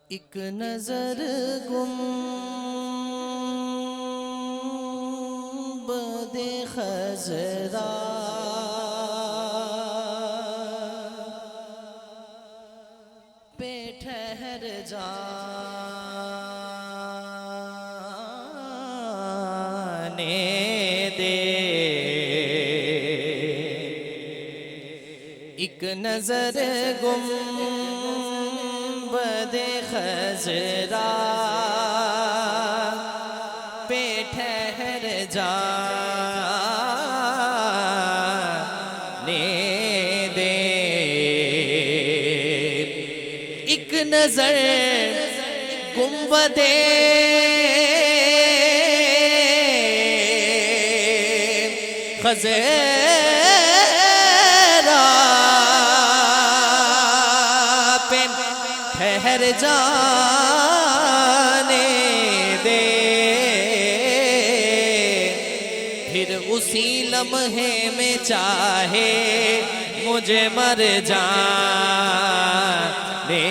एक नजर गुंबदे खजरा पे ठहर जाने दे। एक नजर गुंबदे खजरा पे ठहर जाने दे। एक नजर गुंबदे खजरा पे ठहर जाने दे। फिर उसी लम्हे में चाहे मुझे मर जाने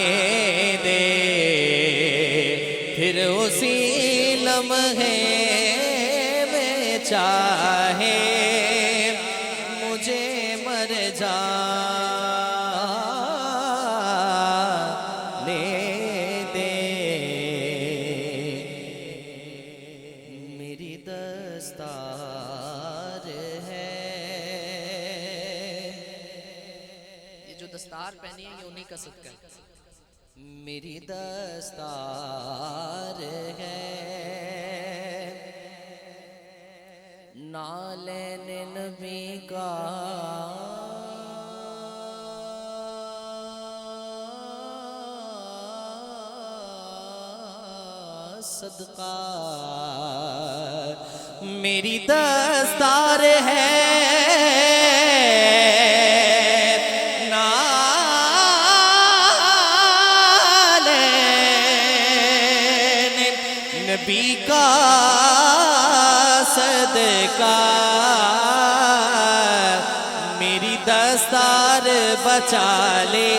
दे। फिर उसी लम्हे में चाहे मुझे मर जाने दे। मेरी दस्तार है, ये जो दस्तार पहनी है ये उन्हीं का सदका है। मेरी दस्तार है, नालेन नबी का सदका। मेरी दस्तार है, नबी का सदका। मेरी दस्तार बचा ले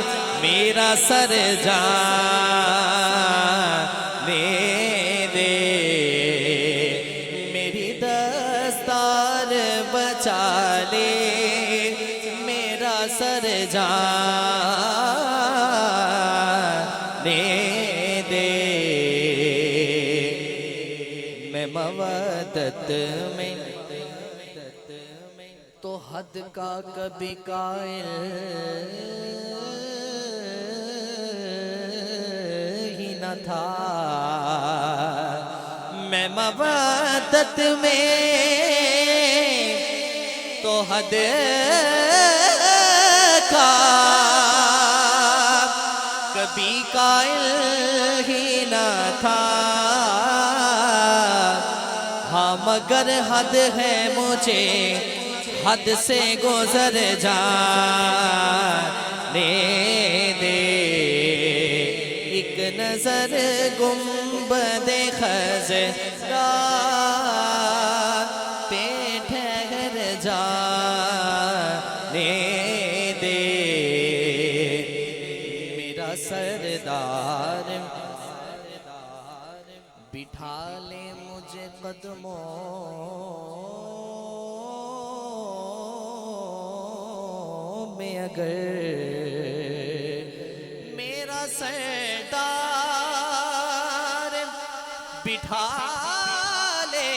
मेरा सर जाने दे। मेरी दस्तार बचा ले मेरा सर जाने दे। मैं मवदत में तो हद का कभी कायल ही न था। मैं मवदत में तो हद का कभी कायल ही न था। हाँ मगर हद है मुझे हद से गुजर जाने दे। एक नजर गुंबदे खजरा पे ठहर जाने दे। मेरा सरदार बिठा ले मुझे कदमों में अगर। मेरा सरदार बिठा ले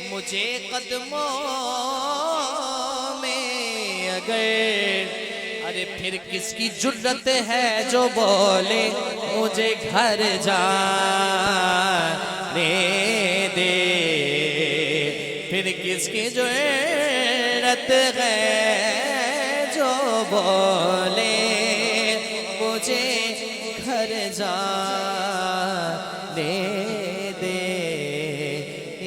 मुझे कदमों में अगर। अरे फिर किसकी जुर्रत है जो बोले मुझे घर जाने दे। फिर किसकी जुर्रत है जो बोले मुझे घर जाने दे।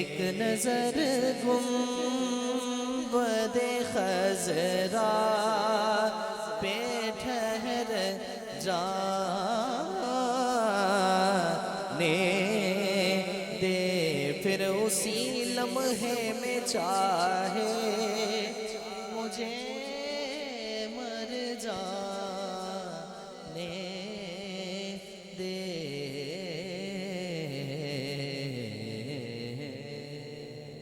एक नजर गुंबदे खजरा पे ठहर जाने दे। फिर उसी लम्हे में चाहे मुझे मर जाने दे